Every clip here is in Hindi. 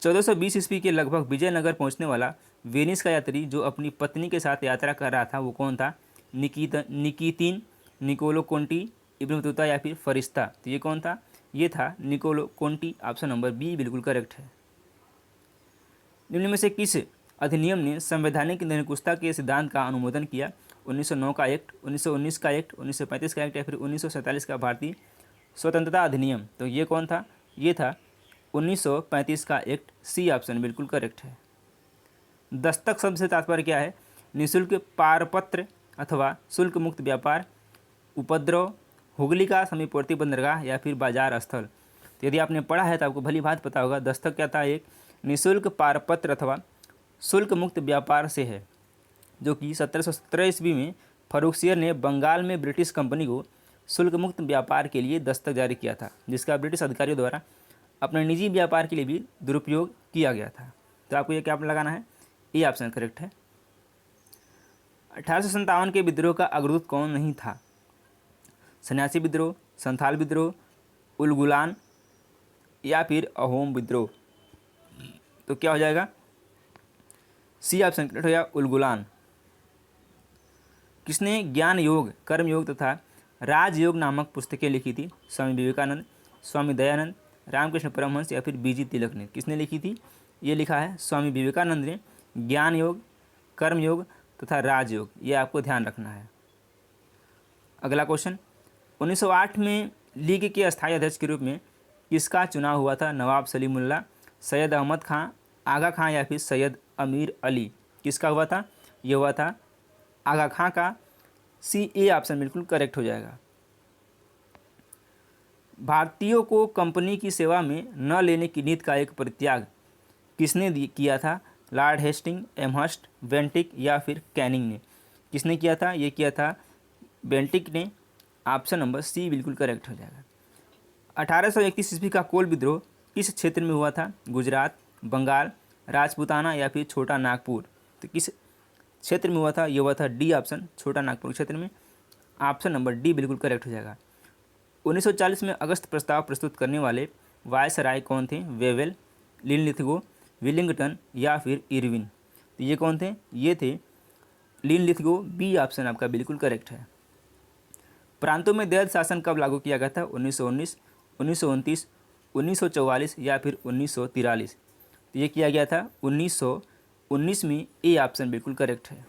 1420 ईस्वी के लगभग विजयनगर पहुंचने वाला वेनिस का यात्री जो अपनी पत्नी के साथ यात्रा कर रहा था वो कौन था? Nikitin, Niccolo Conti, Ibn Battuta या फिर फरिश्ता? तो ये कौन था? ये था Niccolo Conti. Option number B बिल्कुल करेक्ट है। निम्न में से किस अधिनियम ने संवैधानिक निरंकुशता के सिद्धांत का अनुमोदन किया? 1909 का एक्ट, 1919 का एक्ट, 1935 का एक्ट या फिर 1947 का भारतीय स्वतंत्रता अधिनियम? तो ये कौन था? ये था 1935 का एक्ट। सी ऑप्शन बिल्कुल करेक्ट है। दस्तक शब्द से तात्पर्य क्या है? निःशुल्क पारपत्र अथवा शुल्क मुक्त व्यापार, उपद्रव, हुगली का समीपवर्ती बंदरगाह या फिर बाजार स्थल? तो यदि आपने पढ़ा है तो आपको भली भांति पता होगा। दस्तक क्या था? एक निःशुल्क पारपत्र अथवा शुल्क मुक्त व्यापार से है, जो कि 1717 ईस्वी में फर्रुखसियर ने बंगाल में ब्रिटिश कंपनी को शुल्क मुक्त व्यापार के लिए दस्तक जारी किया था, जिसका ब्रिटिश अधिकारियों द्वारा अपने निजी व्यापार के लिए भी दुरुपयोग किया गया था। तो आपको ये क्या लगाना है? ये ऑप्शन करेक्ट है। 1857 के विद्रोह का अग्रदूत कौन नहीं था? सन्यासी विद्रोह, संथाल विद्रोह, उलगुलान या फिर अहोम विद्रोह? तो क्या हो जाएगा? सी ऑप्शन करेक्ट हो गया, उलगुलान। किसने ज्ञान योग, कर्म योग तथा राजयोग नामक पुस्तकें लिखी थी? स्वामी विवेकानंद, स्वामी दयानंद, रामकृष्ण परमहंस या फिर बीजी तिलक ने? किसने लिखी थी? ये लिखा है स्वामी विवेकानंद ने। ज्ञान योग, कर्म योग तथा राजयोग, ये आपको ध्यान रखना है। अगला क्वेश्चन, 1908 में लीग के अस्थायी अध्यक्ष के रूप में किसका चुनाव हुआ था? नवाब सलीमुल्लाह, सैयद अहमद खां, आगा खां या फिर सैयद अमीर अली? किसका हुआ था? ये हुआ था आगा खां का। सी ए ऑप्शन बिल्कुल करेक्ट हो जाएगा। भारतीयों को कंपनी की सेवा में न लेने की नीति का एक परित्याग किसने किया था? लॉर्ड हेस्टिंग, एमहर्स्ट, बेंटिक या फिर कैनिंग ने? किसने किया था? ये किया था बेंटिक ने। ऑप्शन नंबर सी बिल्कुल करेक्ट हो जाएगा। 1831 ईस्वी का कोल विद्रोह किस क्षेत्र में हुआ था? गुजरात, बंगाल, राजपूताना या फिर छोटा नागपुर? तो किस क्षेत्र में हुआ था? ये हुआ था डी ऑप्शन, छोटा नागपुर क्षेत्र में। ऑप्शन नंबर डी बिल्कुल करेक्ट हो जाएगा। 1940 में अगस्त प्रस्ताव प्रस्तुत करने वाले वायसराय कौन थे? वेवेल, लिनलिथगो, विलिंगटन या फिर इरविन? तो ये कौन थे? ये थे लिनलिथगो। बी ऑप्शन आपका बिल्कुल करेक्ट है। प्रांतों में दैध शासन कब लागू किया गया था? 1919, 1929, 1944 या फिर 1943? तो ये किया गया था 1919 में। ए ऑप्शन बिल्कुल करेक्ट है।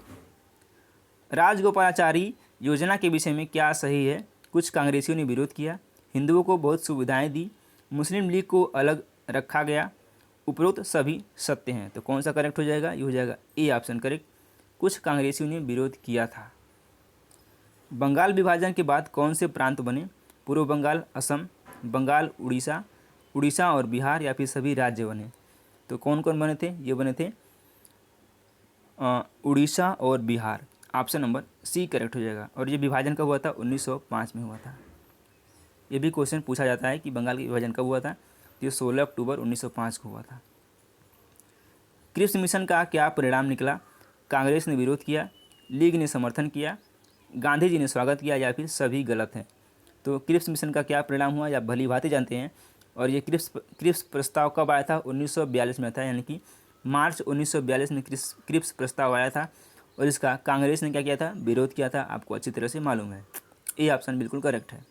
राजगोपालाचारी योजना के विषय में क्या सही है? कुछ कांग्रेसियों ने विरोध किया, हिंदुओं को बहुत सुविधाएं दी, मुस्लिम लीग को अलग रखा गया, उपरोक्त सभी सत्य हैं? तो कौन सा करेक्ट हो जाएगा? ये हो जाएगा ए ऑप्शन करेक्ट, कुछ कांग्रेसियों ने विरोध किया था। बंगाल विभाजन के बाद कौन से प्रांत बने? पूर्व बंगाल, असम, बंगाल, उड़ीसा, उड़ीसा और बिहार या फिर सभी राज्य बने? तो कौन कौन बने थे? ये बने थे उड़ीसा और Bihar. Option number C correct हो जाएगा। और ये विभाजन कब हुआ था? 1905 में हुआ था। ये भी क्वेश्चन पूछा जाता है कि बंगाल का विभाजन कब हुआ था? तो ये 16 अक्टूबर 1905 को हुआ था। क्रिप्स मिशन का क्या परिणाम निकला? कांग्रेस ने विरोध किया, लीग ने समर्थन किया, गांधी जी ने स्वागत किया या फिर सभी गलत हैं? तो क्रिप्स मिशन का क्या परिणाम हुआ, या भली भांति जानते हैं। और ये क्रिप्स प्रस्ताव कब आया था? 1942 में था, यानी कि मार्च 1942 में क्रिप्स प्रस्ताव आया था और इसका कांग्रेस ने क्या किया था? विरोध किया था। आपको अच्छी तरह से मालूम है। ए ऑप्शन बिल्कुल करेक्ट है।